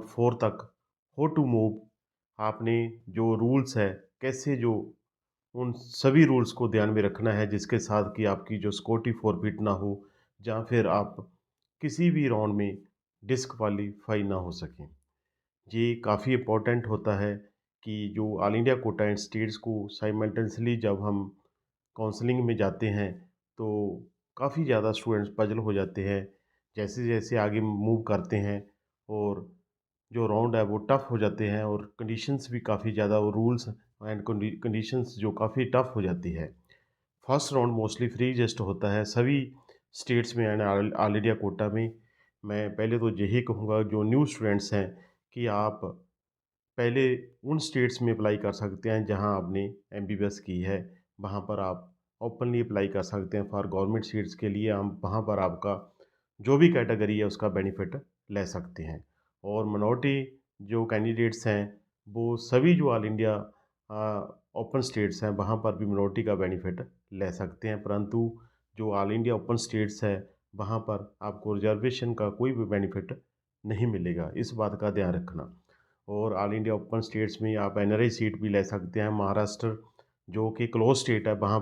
Round 4 तक how to move आपने जो रूल्स है, कैसे जो उन सभी रूल्स को ध्यान में रखना है जिसके साथ कि आपकी जो स्कोरटी फॉरफिट ना हो या फिर आप किसी भी राउंड में डिस्क्वालीफाई ना हो सकें। ये काफ़ी इम्पोर्टेंट होता है कि जो all India quota and states को साइमल्टेनियसली जब हम काउंसलिंग में जाते हैं, तो काफ़ी ज़्यादा स्टूडेंट्स पज़ल हो जाते हैं। जैसे-जैसे आगे मूव करते हैं और जो राउंड है वो टफ़ हो जाते हैं और कंडीशंस भी काफ़ी ज़्यादा वो रूल्स एंड कंडीशंस जो काफ़ी टफ़ हो जाती है। फर्स्ट राउंड मोस्टली फ्री जेस्ट होता है सभी स्टेट्स में एंड ऑल इंडिया कोटा में। मैं पहले तो यही कहूँगा जो न्यू स्टूडेंट्स हैं कि आप पहले उन स्टेट्स में अप्लाई कर सकते हैं जहां आपने एमबीबीएस की है। वहां पर आप ओपनली अप्लाई कर सकते हैं फॉर गवर्नमेंट सीट्स के लिए। हम वहां पर आपका जो भी कैटेगरी है उसका बेनिफिट ले सकते हैं। और मिनॉरिटी जो कैंडिडेट्स हैं वो सभी जो ऑल इंडिया ओपन स्टेट्स हैं वहाँ पर भी मिनॉरिटी का बेनिफिट ले सकते हैं, परंतु जो ऑल इंडिया ओपन स्टेट्स है वहाँ पर आपको रिजर्वेशन का कोई भी बेनिफिट नहीं मिलेगा, इस बात का ध्यान रखना। और ऑल इंडिया ओपन स्टेट्स में आप एनआरआई सीट भी ले सकते हैं। महाराष्ट्र जो कि क्लोज स्टेट है वहाँ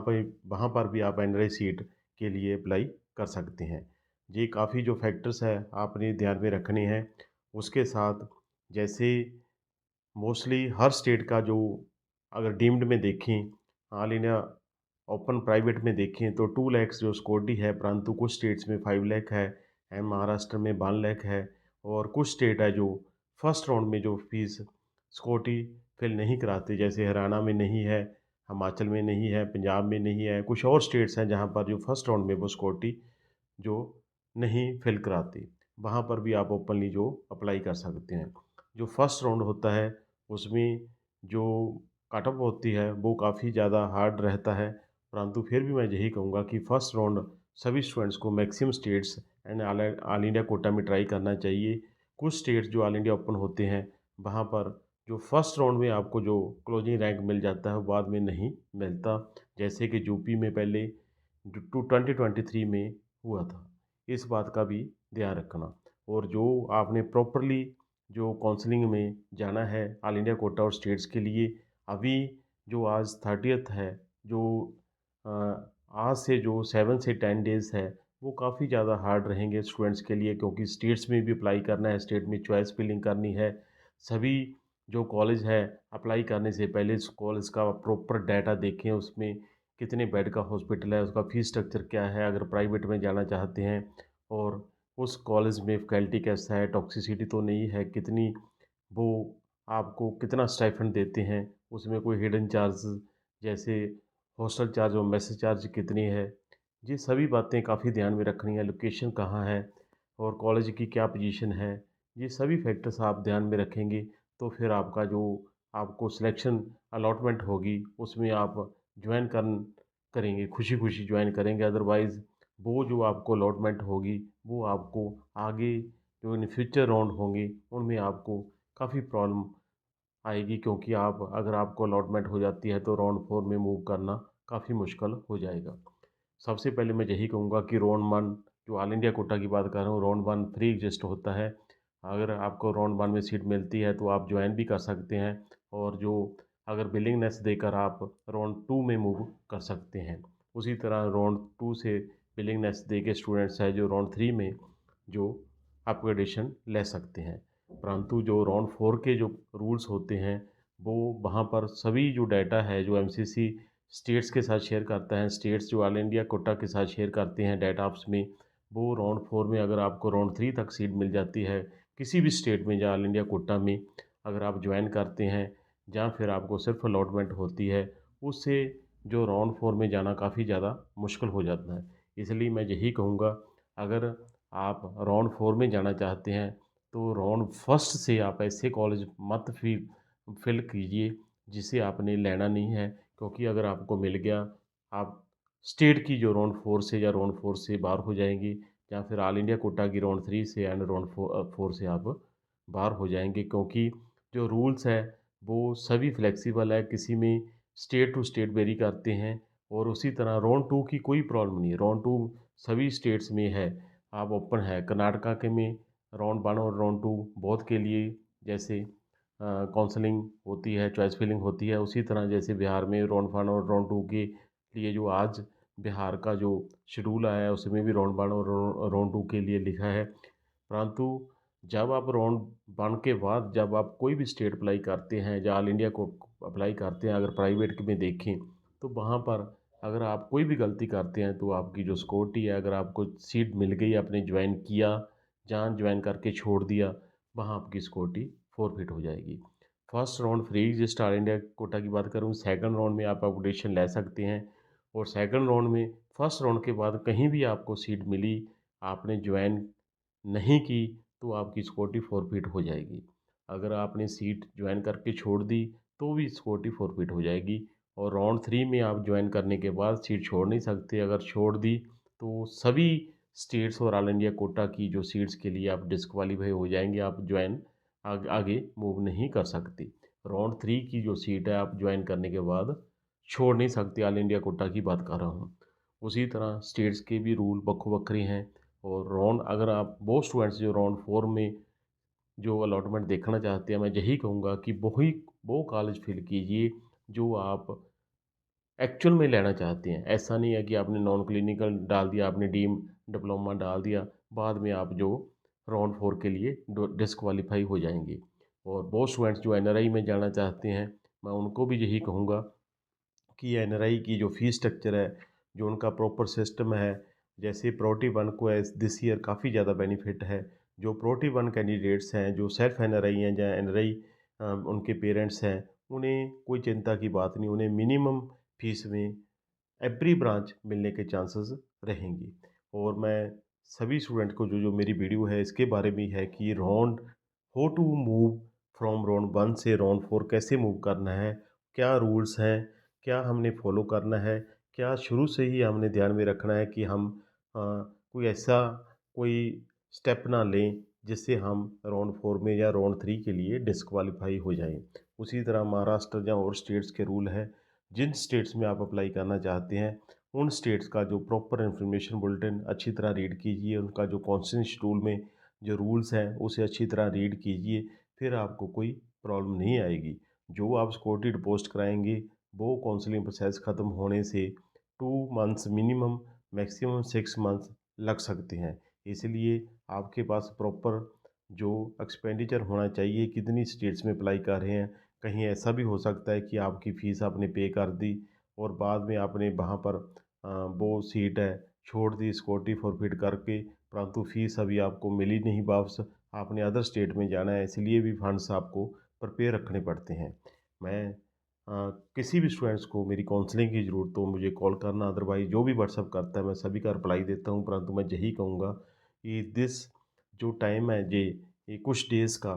पर भी आप एनआरआई सीट के लिए अप्लाई कर सकते हैं। ये काफ़ी जो फैक्टर्स है आपने ध्यान में रखने हैं। उसके साथ जैसे मोस्टली हर स्टेट का जो अगर डीम्ड में देखें, ऑल इंडिया ओपन प्राइवेट में देखें तो 2 लैक्स जो सिक्योरिटी है, परंतु कुछ स्टेट्स में 5 लाख है एंड महाराष्ट्र में 1 लाख है। और कुछ स्टेट है जो फर्स्ट राउंड में जो फीस सिक्योरिटी फिल नहीं कराते, जैसे हरियाणा में नहीं है, हिमाचल में नहीं है, पंजाब में नहीं है। कुछ और स्टेट्स हैं जहाँ पर जो फर्स्ट राउंड में वो सिक्योरिटी जो नहीं फिल कराती, वहाँ पर भी आप ओपनली जो अप्लाई कर सकते हैं। जो फर्स्ट राउंड होता है उसमें जो कट ऑफ होती है वो काफ़ी ज़्यादा हार्ड रहता है, परंतु फिर भी मैं यही कहूँगा कि फर्स्ट राउंड सभी स्टूडेंट्स को maximum states and all India quota में ट्राई करना चाहिए। कुछ स्टेट्स जो ऑल इंडिया ओपन होते हैं वहाँ पर जो फर्स्ट राउंड में आपको जो क्लोजिंग रैंक मिल जाता है वो बाद में नहीं मिलता, जैसे कि यूपी में पहले जो 2023 में हुआ था। इस बात का भी ध्यान रखना। और जो आपने प्रॉपरली जो काउंसलिंग में जाना है ऑल इंडिया कोटा और स्टेट्स के लिए, अभी जो आज 30th है, जो अ, आज से जो 7 से 10 डेज़ है वो काफ़ी ज़्यादा हार्ड रहेंगे स्टूडेंट्स के लिए, क्योंकि स्टेट्स में भी अप्लाई करना है, स्टेट में चॉइस फिलिंग करनी है। सभी जो कॉलेज है अप्लाई करने से पहले उस कॉलेज का प्रॉपर डाटा देखें, उसमें कितने बेड का हॉस्पिटल है, उसका फ़ीस स्ट्रक्चर क्या है अगर प्राइवेट में जाना चाहते हैं, और उस कॉलेज में फैकल्टी कैसा है, टॉक्सिसिटी तो नहीं है, कितनी वो आपको कितना स्टाइपेंड देते हैं, उसमें कोई हिडन चार्जेस जैसे हॉस्टल चार्ज और मेस चार्ज कितनी है। ये सभी बातें काफ़ी ध्यान में रखनी है, लोकेशन कहाँ है और कॉलेज की क्या पोजीशन है। ये सभी फैक्टर्स आप ध्यान में रखेंगे तो फिर आपका जो आपको सिलेक्शन अलॉटमेंट होगी उसमें आप ज्वाइन करेंगे, खुशी-खुशी ज्वाइन करेंगे। अदरवाइज़ वो जो आपको अलॉटमेंट होगी वो आपको आगे जो इन फ्यूचर राउंड होंगे उनमें आपको काफ़ी प्रॉब्लम आएगी, क्योंकि आप अगर आपको अलॉटमेंट हो जाती है तो राउंड 4 में मूव करना काफ़ी मुश्किल हो जाएगा। सबसे पहले मैं यही कहूँगा कि राउंड 1 जो ऑल इंडिया कोटा की बात कर रहा हूँ, राउंड 1 फ्री एग्जिस्ट होता है। अगर आपको राउंड 1 में सीट मिलती है तो आप जॉइन भी कर सकते हैं, और जो अगर विलिंगनेस देकर आप राउंड 2 में मूव कर सकते हैं। उसी तरह राउंड 2 से विलिंगनेस देके स्टूडेंट्स हैं जो राउंड 3 में जो अपग्रेडेशन ले सकते हैं। परंतु जो राउंड 4 के जो रूल्स होते हैं वो वहाँ पर सभी जो डाटा है जो एमसीसी स्टेट्स के साथ शेयर करता है, स्टेट्स जो ऑल इंडिया कोटा के साथ शेयर करते हैं डाटा आपस में, वो राउंड 4 में अगर आपको राउंड 3 तक सीट मिल जाती है किसी भी स्टेट में या ऑल इंडिया कोटा में, अगर आप ज्वाइन करते हैं या फिर आपको सिर्फ अलॉटमेंट होती है, उससे जो राउंड 4 में जाना काफ़ी ज़्यादा मुश्किल हो जाता है। इसलिए मैं यही कहूँगा, अगर आप राउंड 4 में जाना चाहते हैं तो राउंड फर्स्ट से आप ऐसे कॉलेज मत फिल कीजिए जिसे आपने लेना नहीं है, क्योंकि अगर आपको मिल गया आप स्टेट की जो राउंड 4 से या राउंड 4 से बाहर हो जाएंगे, या फिर ऑल इंडिया कोटा की राउंड 3 से एंड राउंड 4 से आप बाहर हो जाएंगे, क्योंकि जो रूल्स है वो सभी फ्लेक्सिबल है, किसी में स्टेट टू स्टेट वेरी करते हैं। और उसी तरह राउंड 2 की कोई प्रॉब्लम नहीं है, राउंड 2 सभी स्टेट्स में है, आप ओपन है। कर्नाटका के में राउंड 1 और राउंड 2 बोथ के लिए जैसे काउंसलिंग होती है, चॉइस फिलिंग होती है, उसी तरह जैसे बिहार में राउंड 1 और राउंड 2 के लिए जो आज बिहार का जो शेड्यूल आया है उसमें भी राउंड 1 और राउंड 2 के लिए लिखा है। परंतु जब आप राउंड 1 के बाद जब आप कोई भी स्टेट अप्लाई करते हैं या ऑल इंडिया को अप्लाई करते हैं, अगर प्राइवेट में देखें तो वहाँ पर अगर आप कोई भी गलती करते हैं तो आपकी जो सिक्योरिटी है, अगर आपको सीट मिल गई, आपने ज्वाइन किया, जहाँ ज्वाइन करके छोड़ दिया, वहाँ आपकी सिक्योरिटी फॉरफिट हो जाएगी। First round free register all India quota की बात करूँ, सेकंड राउंड में आप अपग्रेडेशन ले सकते हैं और सेकंड राउंड में फर्स्ट राउंड के बाद कहीं भी आपको सीट मिली, आपने ज्वाइन नहीं की, तो आपकी सिक्योरिटी फॉरफिट हो जाएगी। अगर आपने सीट ज्वाइन करके छोड़ दी, तो भी सिक्योरिटी फॉरफिट हो जाएगी और राउंड 3 में आप ज्वाइन करने के बाद सीट छोड़ नहीं सकते। अगर छोड़ दी, तो सभी स्टेट्स और ऑल इंडिया कोटा की जो सीट्स के लिए आप डिस्क्वालीफाई हो जाएँगे, आप ज्वाइन आगे मूव नहीं कर सकते। राउंड 3 की जो सीट है, आप ज्वाइन करने के बाद छोड़ नहीं सकते, ऑल इंडिया कोटा की बात कर रहा हूँ। उसी तरह स्टेट्स के भी रूल बखो-बखरे हैं और राउंड अगर आप वो स्टूडेंट्स जो राउंड 4 में जो अलॉटमेंट देखना चाहते हैं, मैं यही कहूँगा कि वो कॉलेज फिल कीजिए जो आप एक्चुअल में लेना चाहते हैं। ऐसा नहीं है कि आपने नॉन क्लिनिकल डाल दिया, आपने डीम्ड डिप्लोमा डाल दिया, बाद में आप जो राउंड 4 के लिए डिस्क्वालीफाई हो जाएंगे। और वो स्टूडेंट्स जो एनआरआई में जाना चाहते हैं, मैं उनको भी यही कहूँगा कि एनआरआई की जो फ़ीस स्ट्रक्चर है, जो उनका प्रॉपर सिस्टम है, जैसे प्रोटी 1 को एज़ दिस ईयर काफ़ी ज़्यादा बेनिफिट है। जो प्रोटी 1 कैंडिडेट्स हैं, जो सेल्फ एनआरआई हैं या एनआरआई उनके पेरेंट्स हैं, उन्हें कोई चिंता की बात नहीं, उन्हें मिनिमम फ़ीस में एवरी ब्रांच मिलने के चांसेस रहेंगे। और मैं सभी स्टूडेंट को जो मेरी वीडियो है इसके बारे में है कि round how to move from round 1 से राउंड 4 कैसे मूव करना है, क्या रूल्स हैं, क्या हमने फॉलो करना है, क्या शुरू से ही हमने ध्यान में रखना है कि हम कोई ऐसा कोई स्टेप ना लें जिससे हम राउंड 4 में या राउंड 3 के लिए डिस्क्वालीफाई हो जाएं। उसी तरह महाराष्ट्र या और स्टेट्स के रूल है, जिन स्टेट्स में आप अप्लाई करना चाहते हैं उन स्टेट्स का जो प्रॉपर इन्फॉर्मेशन बुलेटिन अच्छी तरह रीड कीजिए, उनका जो कॉन्स्टिट्यूशन शेड्यूल में जो रूल्स हैं उसे अच्छी तरह रीड कीजिए, फिर आपको कोई प्रॉब्लम नहीं आएगी। जो आप सिक्योरिटी डिपॉजिट कराएंगे वो काउंसलिंग प्रोसेस ख़त्म होने से 2 मंथ्स मिनिमम, मैक्सिमम 6 मंथ्स लग सकते हैं। इसलिए आपके पास प्रॉपर जो एक्सपेंडिचर होना चाहिए, कितनी स्टेट्स में अप्लाई कर रहे हैं, कहीं ऐसा भी हो सकता है कि आपकी फ़ीस आपने पे कर दी और बाद में आपने वहाँ पर वो सीट है छोड़ दी सिक्योरिटी फॉरफिट करके, परंतु फ़ीस अभी आपको मिली नहीं वापस, आपने अदर स्टेट में जाना है, इसलिए भी फंड्स आपको प्रिपेयर रखने पड़ते हैं। मैं किसी भी स्टूडेंट्स को मेरी काउंसलिंग की ज़रूरत हो मुझे कॉल करना, अदरवाइज़ जो भी व्हाट्सएप करता है मैं सभी का रिप्लाई देता हूँ, परंतु मैं यही कहूँगा कि दिस जो टाइम है ये कुछ डेज़ का